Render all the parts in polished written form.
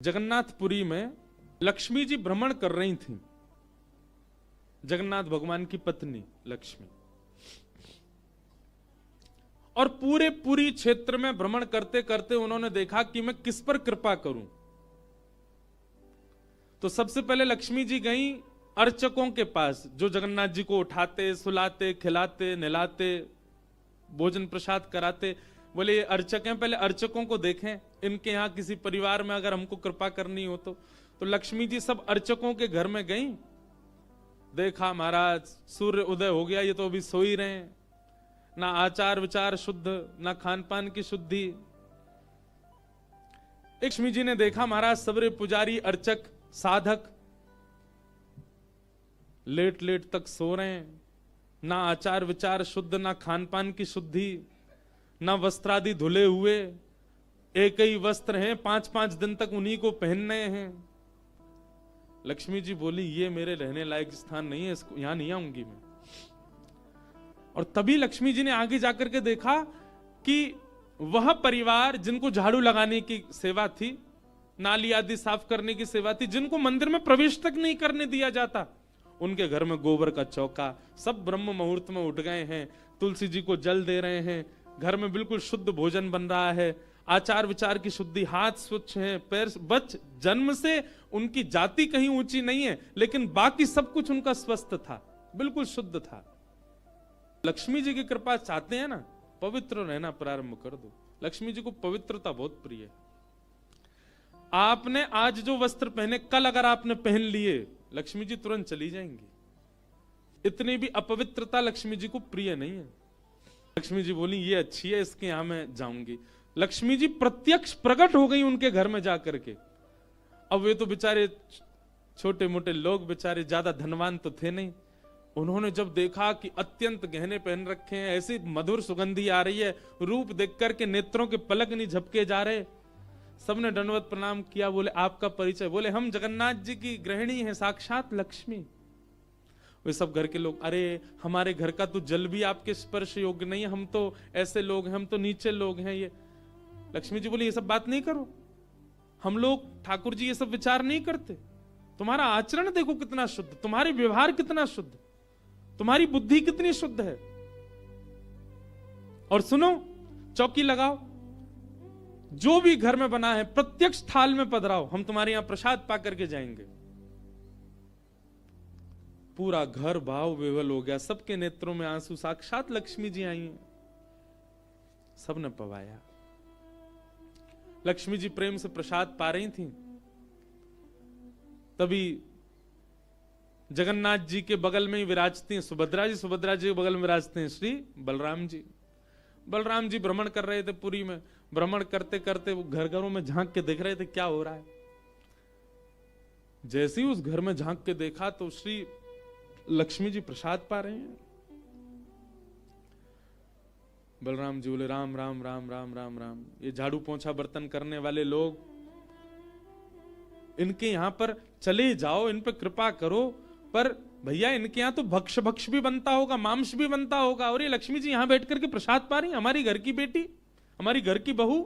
जगन्नाथपुरी में लक्ष्मी जी भ्रमण कर रही थी। जगन्नाथ भगवान की पत्नी लक्ष्मी, और पूरी क्षेत्र में भ्रमण करते करते उन्होंने देखा कि मैं किस पर कृपा करूं। तो सबसे पहले लक्ष्मी जी गई अर्चकों के पास, जो जगन्नाथ जी को उठाते, सुलाते, खिलाते, नहलाते, भोजन प्रसाद कराते। बोले ये अर्चक हैं, पहले अर्चकों को देखें, इनके यहाँ किसी परिवार में अगर हमको कृपा करनी हो तो लक्ष्मी जी सब अर्चकों के घर में गई। देखा महाराज सूर्य उदय हो गया, ये तो अभी सो ही रहे हैं, ना आचार विचार शुद्ध, ना खान पान की शुद्धि। लक्ष्मी जी ने देखा महाराज सबरे पुजारी, अर्चक, साधक लेट लेट तक सो रहे हैं, ना आचार विचार शुद्ध, ना खान पान की शुद्धि, ना वस्त्रादि धुले हुए, एक ही वस्त्र हैं, 5-5 दिन तक उन्हीं को पहनने हैं। लक्ष्मी जी बोली ये मेरे रहने लायक स्थान नहीं है, इसको यहां नहीं आऊंगी मैं। और तभी लक्ष्मी जी ने आगे जाकर के देखा कि वह परिवार जिनको झाड़ू लगाने की सेवा थी, नाली आदि साफ करने की सेवा थी, जिनको मंदिर में प्रवेश तक नहीं करने दिया जाता, उनके घर में गोबर का चौका, सब ब्रह्म मुहूर्त में उठ गए हैं, तुलसी जी को जल दे रहे हैं, घर में बिल्कुल शुद्ध भोजन बन रहा है, आचार विचार की शुद्धि, हाथ स्वच्छ हैं, पैर बच, जन्म से उनकी जाति कहीं ऊंची नहीं है, लेकिन बाकी सब कुछ उनका स्वस्थ था, बिल्कुल शुद्ध था। लक्ष्मी जी की कृपा चाहते हैं ना, पवित्र रहना प्रारंभ कर दो। लक्ष्मी जी को पवित्रता बहुत प्रिय है। आपने आज जो वस्त्र पहने, कल अगर आपने पहन लिए, लक्ष्मी जी तुरंत चली जाएंगी। इतनी भी अपवित्रता लक्ष्मी जी को प्रिय नहीं है। लक्ष्मी जी बोली ये अच्छी है, इसके यहां मैं जाऊंगी। लक्ष्मी जी प्रत्यक्ष प्रकट हो गई उनके घर में जाकर के। अब वे तो बेचारे छोटे मोटे लोग, बेचारे ज्यादा धनवान तो थे नहीं। उन्होंने जब देखा कि अत्यंत गहने पहन रखे हैं, ऐसी मधुर सुगंधी आ रही है, रूप देख करके नेत्रों के पलक नहीं झपके जा रहे, सबने दंडवत प्रणाम किया। बोले आपका परिचय? बोले हम जगन्नाथ जी की गृहिणी हैं, साक्षात लक्ष्मी। वे सब घर के लोग, अरे हमारे घर का तो जल भी आपके स्पर्श योग्य नहीं है, हम तो ऐसे लोग हैं, हम तो नीचे लोग हैं। ये लक्ष्मी जी बोली ये सब बात नहीं करो, हम लोग ठाकुर जी ये सब विचार नहीं करते। तुम्हारा आचरण देखो कितना शुद्ध, तुम्हारे व्यवहार कितना शुद्ध, तुम्हारी बुद्धि कितनी शुद्ध है। और सुनो, चौकी लगाओ, जो भी घर में बना है प्रत्यक्ष थाल में पधराओ, हम तुम्हारे यहां प्रसाद पा करके जाएंगे। पूरा घर भाव विवल हो गया, सबके नेत्रों में आंसू, साक्षात लक्ष्मी जी आई हैं। सबने पवाया। लक्ष्मी जी प्रेम से प्रसाद पा रही थी, तभी जगन्नाथ जी के बगल में ही विराजती हैं सुभद्रा जी। सुभद्रा जी के बगल में विराजते हैं श्री बलराम जी। बलराम जी भ्रमण कर रहे थे पुरी में। भ्रमण करते करते वो घर घरों में झांक के देख रहे थे क्या हो रहा है। जैसे ही उस घर में झांक के देखा तो श्री लक्ष्मी जी प्रसाद पा रहे हैं। बलराम जी बोले राम राम राम राम राम राम, ये झाड़ू पोंछा बर्तन करने वाले लोग, इनके यहां पर चले जाओ, इन पर कृपा करो। पर भैया इनके यहां तो भक्ष भक्ष भी बनता होगा, मांस भी बनता होगा, और ये लक्ष्मी जी यहां बैठ करके प्रसाद पा रही, हमारी घर की बेटी, हमारी घर की बहू,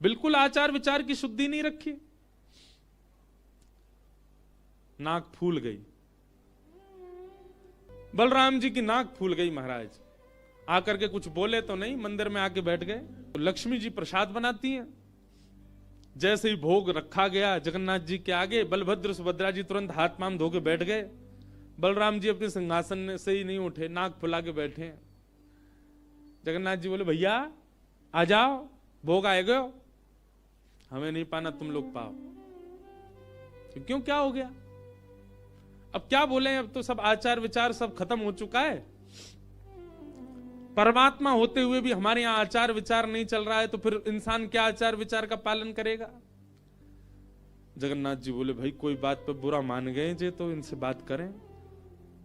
बिल्कुल आचार विचार की शुद्धि नहीं रखी। नाक फूल गई, बलराम जी की नाक फूल गई। महाराज आकर के कुछ बोले तो नहीं, मंदिर में आके बैठ गए। तो लक्ष्मी जी प्रसाद बनाती हैं। जैसे ही भोग रखा गया जगन्नाथ जी के आगे, बलभद्र सुभद्रा जी तुरंत हाथ पांव धो के बैठ गए। बलराम जी अपने सिंहासन से ही नहीं उठे, नाक फुला के बैठे हैं। जगन्नाथ जी बोले भैया आ जाओ, भोग आएगा, हमें नहीं पाना, तुम लोग पाओ। क्यों, क्या हो गया? अब क्या बोले, अब तो सब आचार विचार सब खत्म हो चुका है। परमात्मा होते हुए भी हमारे यहां आचार विचार नहीं चल रहा है, तो फिर इंसान क्या आचार विचार का पालन करेगा? जगन्नाथ जी बोले भाई कोई बात पे बुरा मान गए जे, तो इनसे बात करें।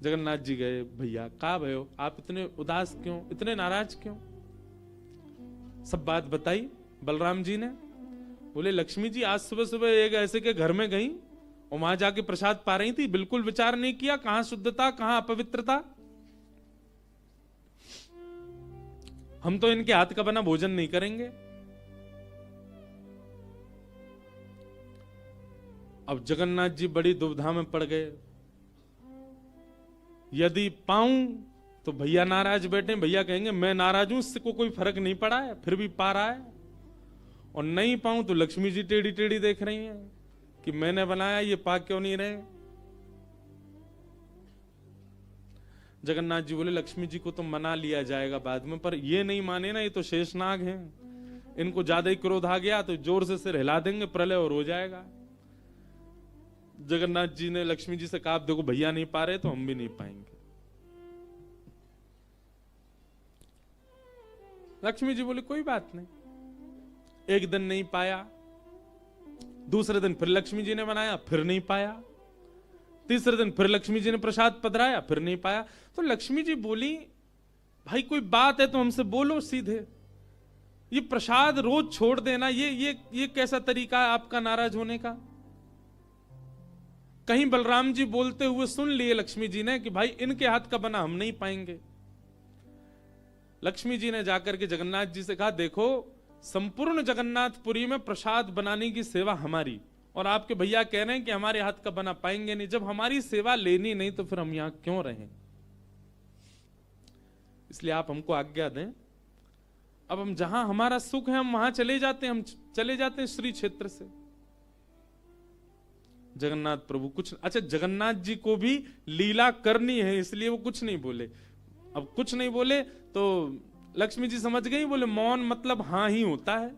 जगन्नाथ जी गए, भैया कहा भयो, आप इतने उदास क्यों, इतने नाराज क्यों? सब बात बताई बलराम जी ने। बोले लक्ष्मी जी आज सुबह सुबह एक ऐसे के घर में गई और वहां जाके प्रसाद पा रही थी, बिल्कुल विचार नहीं किया, कहां शुद्धता कहां अपवित्रता। हम तो इनके हाथ का बना भोजन नहीं करेंगे। अब जगन्नाथ जी बड़ी दुविधा में पड़ गए, यदि पाऊं तो भैया नाराज बैठे, भैया कहेंगे मैं नाराज हूं, इससे को कोई फर्क नहीं पड़ा है, फिर भी पा रहा है, और नहीं पाऊं तो लक्ष्मी जी टेढ़ी टेढ़ी देख रही हैं कि मैंने बनाया, ये पा क्यों नहीं रहे। जगन्नाथ जी बोले लक्ष्मी जी को तो मना लिया जाएगा बाद में, पर ये नहीं माने ना, ये तो शेषनाग हैं, इनको ज्यादा ही क्रोध आ गया तो जोर से सिर हिला देंगे, प्रलय और हो जाएगा। जगन्नाथ जी ने लक्ष्मी जी से कहा देखो भैया नहीं पा रहे तो हम भी नहीं पाएंगे। लक्ष्मी जी बोले कोई बात नहीं। एक दिन नहीं पाया, दूसरे दिन फिर लक्ष्मी जी ने बनाया, फिर नहीं पाया, तीसरे दिन फिर लक्ष्मी जी ने प्रसाद पधराया, फिर नहीं पाया। तो लक्ष्मी जी बोली भाई कोई बात है तो हमसे बोलो सीधे, ये प्रसाद रोज छोड़ देना, ये कैसा तरीका है आपका नाराज होने का। कहीं बलराम जी बोलते हुए सुन लिए लक्ष्मी जी ने कि भाई इनके हाथ का बना हम नहीं पाएंगे। लक्ष्मी जी ने जाकर के जगन्नाथ जी से कहा देखो संपूर्ण जगन्नाथपुरी में प्रसाद बनाने की सेवा हमारी, और आपके भैया कह रहे हैं कि हमारे हाथ का बना पाएंगे नहीं, जब हमारी सेवा लेनी नहीं तो फिर हम यहां क्यों रहें, इसलिए आप हमको आज्ञा दें। अब हम जहां हमारा सुख है हम वहां चले जाते हैं, हम चले जाते हैं श्री क्षेत्र से। जगन्नाथ प्रभु कुछ, अच्छा जगन्नाथ जी को भी लीला करनी है इसलिए वो कुछ नहीं बोले। अब कुछ नहीं बोले तो लक्ष्मी जी समझ गई, बोले मौन मतलब हां ही होता है।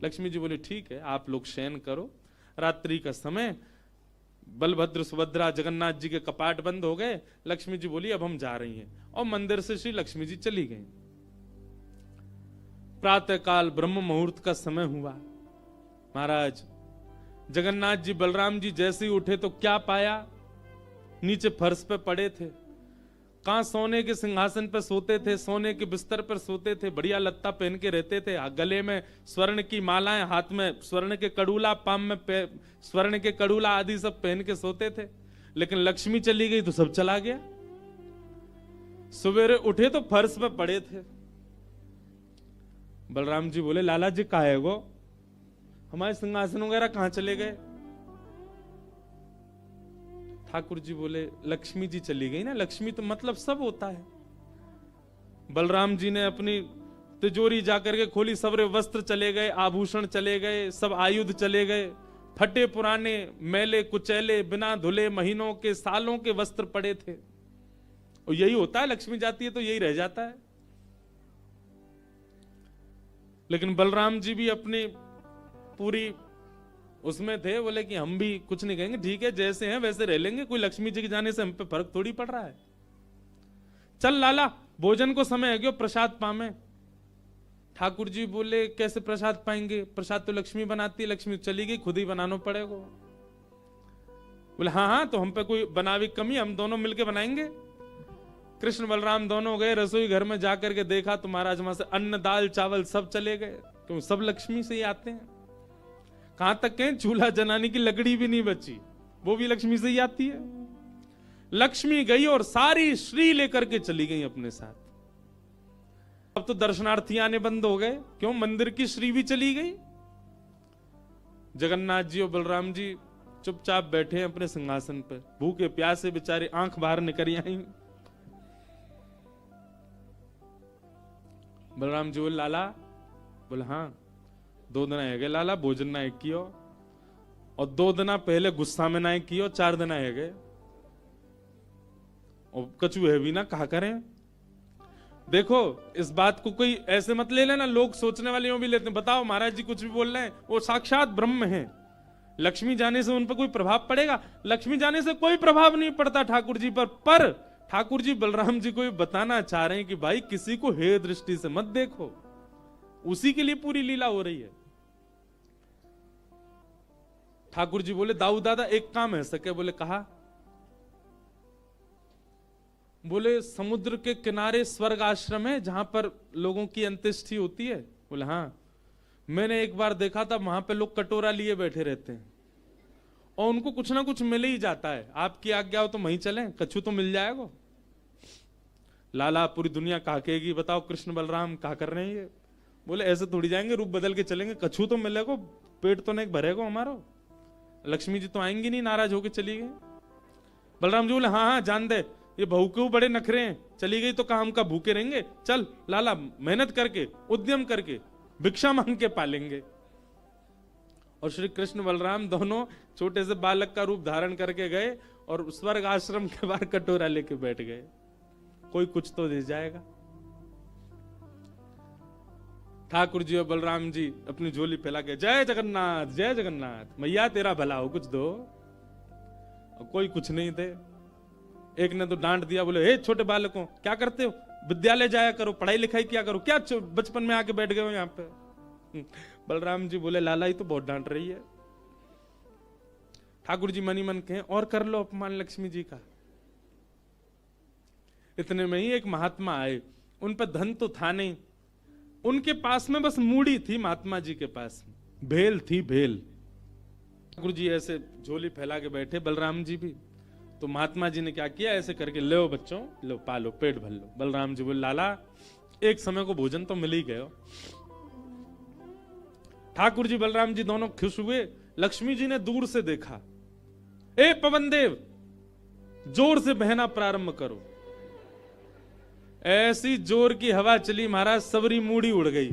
लक्ष्मी जी बोले ठीक है आप लोग शयन करो, रात्रि का समय, बलभद्र सुभद्रा जगन्नाथ जी के कपाट बंद हो गए। लक्ष्मी जी बोली अब हम जा रही हैं, और मंदिर से श्री लक्ष्मी जी चली गई। प्रातः काल ब्रह्म मुहूर्त का समय हुआ। महाराज जगन्नाथ जी बलराम जी जैसे ही उठे तो क्या पाया, नीचे फर्श पे पड़े थे। कहां सोने के सिंहासन पर सोते थे, सोने के बिस्तर पर सोते थे, बढ़िया लत्ता पहन के रहते थे, गले में स्वर्ण की मालाएं, हाथ में स्वर्ण के कड़ूला, पाम में स्वर्ण के कड़ूला आदि सब पहन के सोते थे। लेकिन लक्ष्मी चली गई तो सब चला गया। सवेरे उठे तो फर्श पे पड़े थे। बलराम जी बोले लाला जी कहाँ है वो, हमारे सिंहासन वगैरह कहां चले गए। ठाकुर जी बोले लक्ष्मी जी चली गई ना, लक्ष्मी तो मतलब सब होता है। बलराम जी ने अपनी तिजोरी जाकर के खोली, सबरे वस्त्र चले गए, आभूषण चले गए, सब आयुध चले गए, फटे पुराने मैले कुचैले बिना धुले महीनों के सालों के वस्त्र पड़े थे। और यही होता है, लक्ष्मी जाती है तो यही रह जाता है। लेकिन बलराम जी भी अपनी पूरी उसमें थे, बोले कि हम भी कुछ नहीं कहेंगे, ठीक है जैसे हैं वैसे रह लेंगे, कोई लक्ष्मी जी के जाने से हम पे फर्क थोड़ी पड़ रहा है। चल लाला भोजन को समय है गयो, प्रसाद पामे। ठाकुर जी बोले कैसे प्रसाद पाएंगे, प्रसाद तो लक्ष्मी बनाती है, लक्ष्मी चली गई, खुद ही बनाना पड़ेगा। बोले हाँ हाँ तो हम पे कोई बनावी कमी, हम दोनों मिलके बनाएंगे। कृष्ण बलराम दोनों गए रसोई घर में, जाकर के देखा तो महाराज वहां से अन्न दाल चावल सब चले गए, क्योंकि सब लक्ष्मी से ही आते हैं। कहां तक कहें चूल्हा जलाने की लकड़ी भी नहीं बची, वो भी लक्ष्मी से ही आती है। लक्ष्मी गई और सारी श्री लेकर के चली गई अपने साथ। अब तो दर्शनार्थी आने बंद हो गए, क्यों, मंदिर की श्री भी चली गई। जगन्नाथ जी और बलराम जी चुपचाप बैठे हैं अपने सिंहासन पर, भूखे प्यासे बेचारे, आंख बाहर निकल आई। बलराम जी बोले लाला, बोले हाँ 2 दिन है गए लाला, भोजन ना एक कियो, और 2 दिन पहले गुस्सा में ना कियो, 4 दिन है गए, और कछु है भी ना, कहा करें। देखो इस बात को कोई ऐसे मत ले लेना, लोग सोचने वाले भी लेते हैं, बताओ महाराज जी कुछ भी बोल रहे हैं, वो साक्षात ब्रह्म है। लक्ष्मी जाने से उन पर कोई प्रभाव पड़ेगा? लक्ष्मी जाने से कोई प्रभाव नहीं पड़ता ठाकुर जी पर ठाकुर जी बलराम जी को बताना चाह रहे हैं कि भाई किसी को हे दृष्टि से मत देखो, उसी के लिए पूरी लीला हो रही है। ठाकुर जी बोले दाऊ दादा एक काम है सके, बोले कहा, बोले समुद्र के किनारे स्वर्ग आश्रम है जहां पर लोगों की अंत्येष्टि होती है। बोले हाँ, मैंने एक बार देखा था वहां पे लोग कटोरा लिए बैठे रहते हैं और उनको कुछ ना कुछ मिल ही जाता है, आपकी आज्ञा हो तो वहीं चलें, कछु तो मिल जाएगा। लाला पूरी दुनिया कहा कहेगी बताओ कृष्ण बलराम कहा कर रहे हैं ये। बोले ऐसे थोड़ी जाएंगे, रूप बदल के चलेंगे, कछु तो मिलेगा, पेट तो नहीं भरेगा हमारा। लक्ष्मी जी तो आएंगी नहीं, नाराज होकर चली गई। बलराम जी बोले हाँ हाँ जान दे, ये बहू के बड़े नखरे हैं, चली गई तो कहा हम का भूखे रहेंगे, चल लाला मेहनत करके उद्यम करके भिक्षा मांग के पालेंगे। और श्री कृष्ण बलराम दोनों छोटे से बालक का रूप धारण करके गए और स्वर्ग आश्रम के बाहर कटोरा लेके बैठ गए, कोई कुछ तो दे जाएगा। ठाकुर जी और बलराम जी अपनी झोली फैला के जय जगन्नाथ जय जगन्नाथ, मैया तेरा भला हो कुछ दो। और कोई कुछ नहीं थे। एक ने तो डांट दिया, बोले हे छोटे बालकों क्या करते हो, विद्यालय जाया करो, पढ़ाई लिखाई किया करो, क्या बचपन में आके बैठ गए हो यहाँ पे। बलराम जी बोले लाला ही तो बहुत डांट रही है। ठाकुर जी मनी मन कहे और कर लो अपमान लक्ष्मी जी का। इतने में ही एक महात्मा आए, उन पर धन तो था नहीं, उनके पास में बस मूड़ी थी, महात्मा जी के पास भेल थी, भेल। ठाकुर जी ऐसे झोली फैला के बैठे, बलराम जी भी। तो महात्मा जी ने क्या किया, ऐसे करके लो बच्चों लो पालो, पेट भर लो। बलराम जी बोले लाला एक समय को भोजन तो मिल ही गए। ठाकुर जी बलराम जी दोनों खुश हुए। लक्ष्मी जी ने दूर से देखा, ए पवन देव जोर से बहना प्रारंभ करो। ऐसी जोर की हवा चली महाराज, सबरी मूड़ी उड़ गई।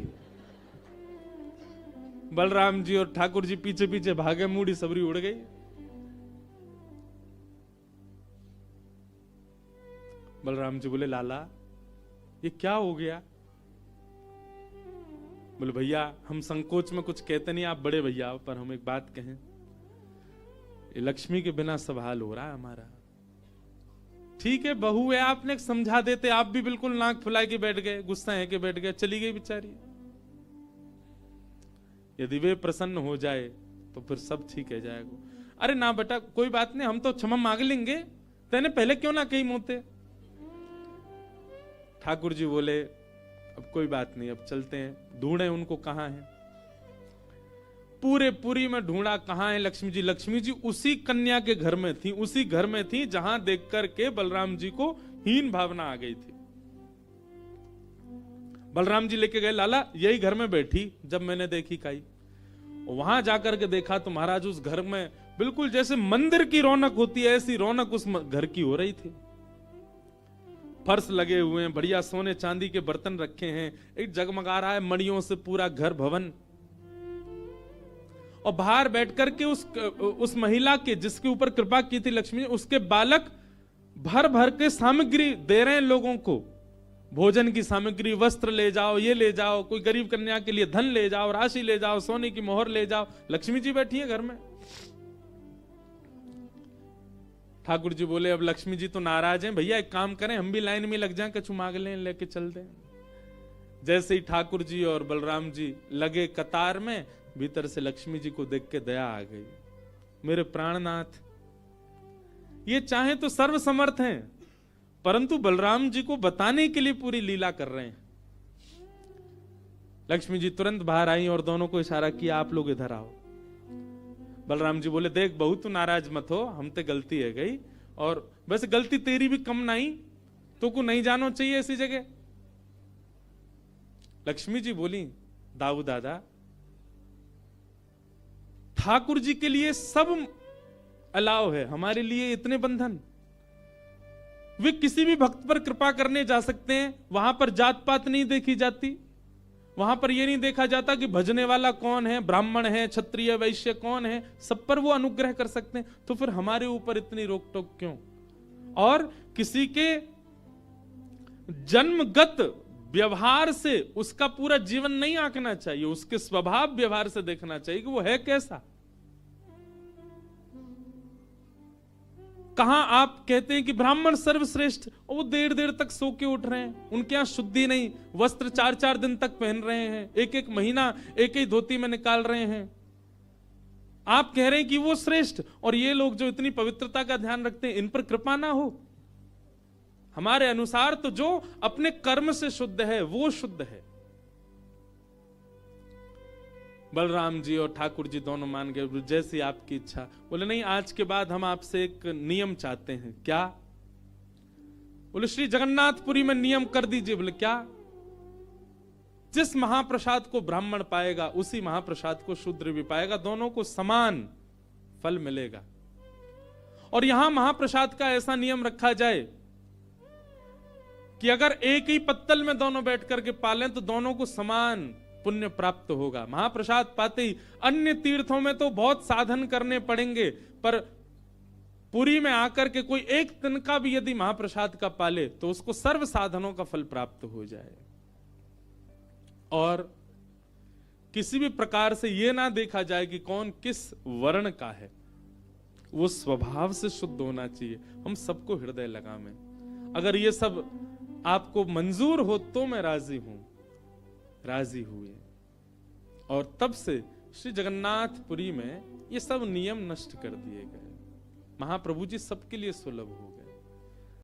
बलराम जी और ठाकुर जी पीछे पीछे भागे, मूड़ी सबरी उड़ गई। बलराम जी बोले लाला ये क्या हो गया। बोले भैया हम संकोच में कुछ कहते नहीं, आप बड़े भैया, पर हम एक बात कहें, ये लक्ष्मी के बिना सब हाल हो रहा है हमारा। ठीक है बहू है, आपने समझा देते, आप भी बिल्कुल नाक फुला के बैठ गए, गुस्सा है के बैठ गए, चली गई बेचारी। यदि वे प्रसन्न हो जाए तो फिर सब ठीक है जाएगा। अरे ना बेटा कोई बात नहीं, हम तो क्षमा मांग लेंगे, तेने पहले क्यों ना कही मोते। ठाकुर जी बोले अब कोई बात नहीं, अब चलते हैं, ढूंढे उनको कहां है। पूरे पुरी में ढूंढा, कहां है लक्ष्मी जी। लक्ष्मी जी उसी कन्या के घर में थी, उसी घर में थी जहां देख करके बलराम जी को हीन भावना आ गई थी। बलराम जी लेके गए, लाला यही घर में बैठी जब मैंने देखी काई। वहां जाकर के देखा तो महाराज उस घर में बिल्कुल जैसे मंदिर की रौनक होती है, ऐसी रौनक उस घर की हो रही थी। फर्श लगे हुए हैं, बढ़िया सोने चांदी के बर्तन रखे हैं, एक जगमगा रहा है मणियों से पूरा घर भवन। और बाहर बैठ करके उस महिला के जिसके ऊपर कृपा की थी लक्ष्मी, उसके बालक भर भर के सामग्री दे रहे हैं लोगों को, भोजन की सामग्री, वस्त्र ले जाओ, ये ले जाओ, कोई गरीब कन्या के लिए धन ले जाओ, राशि ले जाओ, सोने की मोहर ले जाओ। लक्ष्मी जी बैठी है घर में। ठाकुर जी बोले अब लक्ष्मी जी तो नाराज हैं, भैया एक काम करें, हम भी लाइन में लग जाएं, कछु मांग लें, लेके चल दें। जैसे ही ठाकुर जी और बलराम जी लगे कतार में, भीतर से लक्ष्मी जी को देख के दया आ गई। मेरे प्राणनाथ ये चाहे तो सर्वसमर्थ हैं, परंतु बलराम जी को बताने के लिए पूरी लीला कर रहे हैं। लक्ष्मी जी तुरंत बाहर आई और दोनों को इशारा किया, आप लोग इधर आओ। बलराम जी बोले देख बहू तू नाराज मत हो, हम ते गलती है गई, और वैसे गलती तेरी भी कम नहीं, तो को नहीं जानो चाहिए ऐसी जगह। लक्ष्मी जी बोली दाऊ दादा ठाकुर जी के लिए सब अलाव है, हमारे लिए इतने बंधन। वे किसी भी भक्त पर कृपा करने जा सकते हैं, वहां पर जात पात नहीं देखी जाती, वहां पर यह नहीं देखा जाता कि भजने वाला कौन है, ब्राह्मण है, क्षत्रिय, वैश्य कौन है, सब पर वो अनुग्रह कर सकते हैं। तो फिर हमारे ऊपर इतनी रोक टोक क्यों। और किसी के जन्मगत व्यवहार से उसका पूरा जीवन नहीं आंकना चाहिए, उसके स्वभाव व्यवहार से देखना चाहिए कि वो है कैसा। कहां आप कहते हैं कि ब्राह्मण सर्वश्रेष्ठ, और वो देर देर तक सो के उठ रहे हैं, उनके यहां शुद्धि नहीं, वस्त्र 4-4 दिन तक पहन रहे हैं, एक एक महीना एक ही धोती में निकाल रहे हैं। आप कह रहे हैं कि वो श्रेष्ठ, और ये लोग जो इतनी पवित्रता का ध्यान रखते हैं, इन पर कृपा ना हो। हमारे अनुसार तो जो अपने कर्म से शुद्ध है वो शुद्ध है। बलराम जी और ठाकुर जी दोनों मान गए, जैसी आपकी इच्छा। बोले नहीं, आज के बाद हम आपसे एक नियम चाहते हैं। क्या? बोले श्री जगन्नाथपुरी में नियम कर दीजिए। बोले क्या? जिस महाप्रसाद को ब्राह्मण पाएगा उसी महाप्रसाद को शूद्र भी पाएगा, दोनों को समान फल मिलेगा। और यहां महाप्रसाद का ऐसा नियम रखा जाए कि अगर एक ही पत्तल में दोनों बैठ करके पालें तो दोनों को समान पुण्य प्राप्त होगा। महाप्रसाद पाते ही, अन्य तीर्थों में तो बहुत साधन करने पड़ेंगे, पर पुरी में आकर के कोई एक तिनका भी यदि महाप्रसाद का पाले तो उसको सर्व साधनों का फल प्राप्त हो जाए। और किसी भी प्रकार से यह ना देखा जाए कि कौन किस वर्ण का है, वो स्वभाव से शुद्ध होना चाहिए। हम सबको हृदय लगावे। अगर ये सब आपको मंजूर हो तो मैं राजी हूं। राजी हुए और तब से श्री जगन्नाथपुरी में ये सब नियम नष्ट कर दिए गए। महाप्रभु जी सबके लिए सुलभ हो गए।